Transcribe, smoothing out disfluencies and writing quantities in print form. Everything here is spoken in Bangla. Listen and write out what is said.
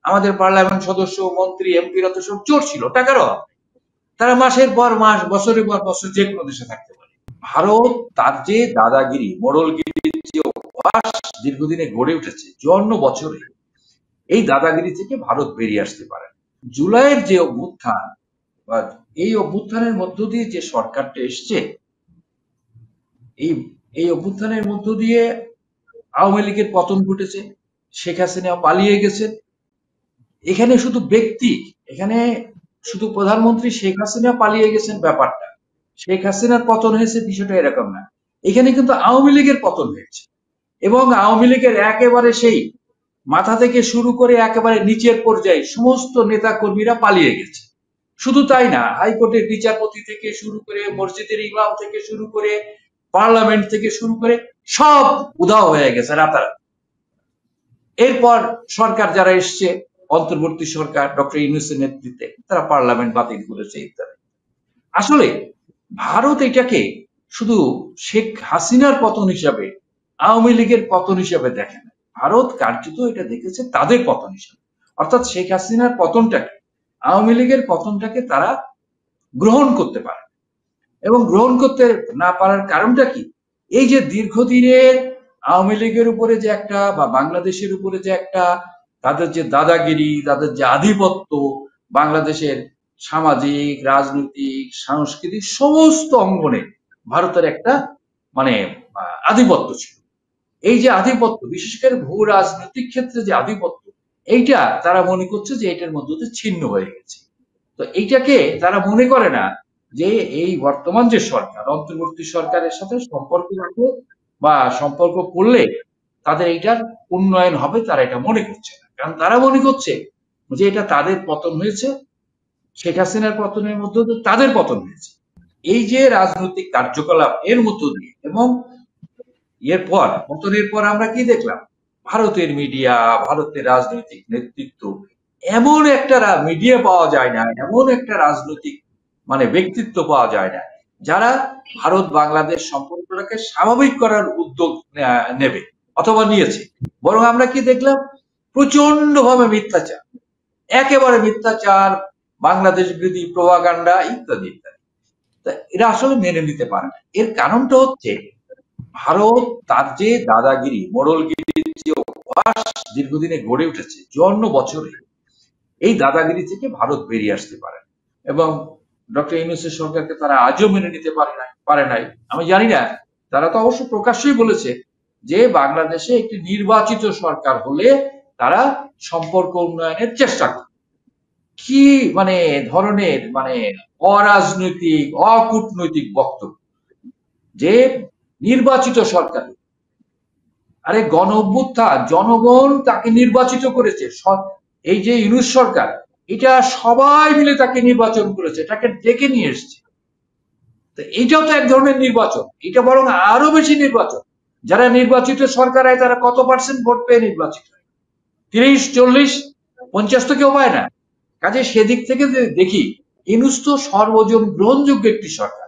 আমাদের পার্লামেন্ট সদস্য, মন্ত্রী, এমপিরা তো সব চোর ছিল, টাকার অভাব। তারা মাসের পর মাস, বছরের পর বছর যে কোনো দেশে থাকতে পারে। ভারত তার যে দাদাগিরি, মোড়লগিরির যে অভ্যাস দীর্ঘদিনে গড়ে উঠেছে 54 বছরে, এই দাদাগিরি থেকে ভারত বেরিয়ে আসতে পারে। জুলাইয়ের যে অভ্যুত্থান বা এই অভ্যুত্থানের মধ্য দিয়ে যে সরকারটা এসছে, এই এই অভ্যুত্থানের মধ্য দিয়ে আওয়ামী লীগের পতন ঘটেছে, শেখ হাসিনা পালিয়ে গেছেন। এখানে শুধু ব্যক্তি, এখানে শুধু প্রধানমন্ত্রী শেখ হাসিনা পালিয়ে গেছেন ব্যাপারটা, শেখ হাসিনার পতন হয়েছে বিষয়টা এরকম না। এখানে কিন্তু আওয়ামী লীগের পতন হয়েছে, এবং আওয়ামী লীগের একেবারে সেই মাথা থেকে শুরু করে একেবারে নিচের পর্যায়ে সমস্ত নেতা কর্মীরা পালিয়ে গেছে। শুধু তাই না, হাইকোর্টের বিচারপতি থেকে শুরু করে, মসজিদের ইমাম থেকে শুরু করে, পার্লামেন্ট থেকে শুরু করে সব উধাও হয়ে গেছে রাতারাতি। এরপর সরকার যারা এসছে, অন্তর্বর্তী সরকার ডক্টর ইউনূসের নেতৃত্বে, তারা পার্লামেন্ট বাতিল করেছে ইত্যাদি। আসলে ভারত এটাকে শুধু শেখ হাসিনার পতন হিসাবে, আওয়ামী লীগের পতন হিসাবে দেখে না। ভারত কার্যত এটা দেখেছে তাদের পতন হিসাবে। অর্থাৎ শেখ হাসিনার পতনটাকে, আওয়ামী লীগের পতনটাকে তারা গ্রহণ করতে পারে। এবং গ্রহণ করতে না পারার কারণটা কি? এই যে দীর্ঘদিনের আওয়ামী লীগের উপরে যে একটা, বা বাংলাদেশের উপরে যে একটা, তাদের যে দাদাগিরি, তাদের যে আধিপত্য, বাংলাদেশের সামাজিক, রাজনৈতিক, সাংস্কৃতিক সমস্ত অঙ্গনে ভারতের একটা মানে আধিপত্য ছিল। এই যে আধিপত্য, বিশেষ করে ভূ রাজনৈতিক ক্ষেত্রে যে আধিপত্য, এইটা তারা মনে করছে যে এটার মধ্যে ছিন্ন হয়ে গেছে। তো এইটাকে তারা মনে করে না যে এই বর্তমান যে সরকার, অন্তর্বর্তী সরকারের সাথে সম্পর্ক রাখলে বা সম্পর্ক করলে তাদের এইটার উন্নয়ন হবে, তারা এটা মনে করছে না। কারণ তারা মনে করছে যে এটা তাদের পতন হয়েছে, শেখ হাসিনার পতনের মধ্য দিয়ে তাদের পতন হয়েছে। এই যে রাজনৈতিক কার্যকলাপ এর মধ্য দিয়ে, এবং এরপর পতনের পর আমরা কি দেখলাম? ভারতের মিডিয়া, ভারতের রাজনৈতিক নেতৃত্ব, এমন একটা মিডিয়া পাওয়া যায় না, এমন একটা রাজনৈতিক ব্যক্তিত্ব পাওয়া যায় না যারা ভারত বাংলাদেশ সম্পর্কটাকে স্বাভাবিক করার উদ্যোগ নেবে অথবা নিয়েছে। বরং আমরা কি দেখলাম? প্রচন্ড ভাবে মিথ্যাচার, একেবারে মিথ্যাচার, বাংলাদেশ বিরোধী প্রোপাগান্ডা ইত্যাদি ইত্যাদি। এরা আসলে মেনে নিতে পারে না। এর কারণটা হচ্ছে ভারত তার যে দাদাগিরি, মোড়লগিরির যে অভ্যাস দীর্ঘদিনে গড়ে উঠেছে 54 বছরে, এই দাদাগিরি থেকে ভারত বেরিয়ে আসতে পারে। এবং ডক্টর ইউনূসের সরকারকে তারা আজও মেনে নিতে পারে নাই। আমি জানি না, তারা তো অবশ্য প্রকাশ্যই বলেছে যে বাংলাদেশে একটি নির্বাচিত সরকার হলে তারা সম্পর্ক উন্নয়নের চেষ্টা করবে। কি ধরনের অরাজনৈতিক, অকূটনৈতিক বক্তব্য! যে নির্বাচিত সরকার, আরে গণ অভ্যুত্থান, জনগণ তাকে নির্বাচিত করেছে। এই যে ইউনূস সরকার, এটা সবাই মিলে তাকে নির্বাচন করেছে, তাকে ডেকে নিয়ে এসছে। তো এইটাও তো এক ধরনের নির্বাচন, এটা বরং আরো বেশি নির্বাচন। যারা নির্বাচিত সরকার হয় তারা কত পার্সেন্ট ভোট পেয়ে নির্বাচিত হয়? 30, 40, 50 তো কেউ পায় না। কাজে সেদিক থেকে দেখি ইউনূস তো সর্বজন গ্রহণযোগ্য একটি সরকার।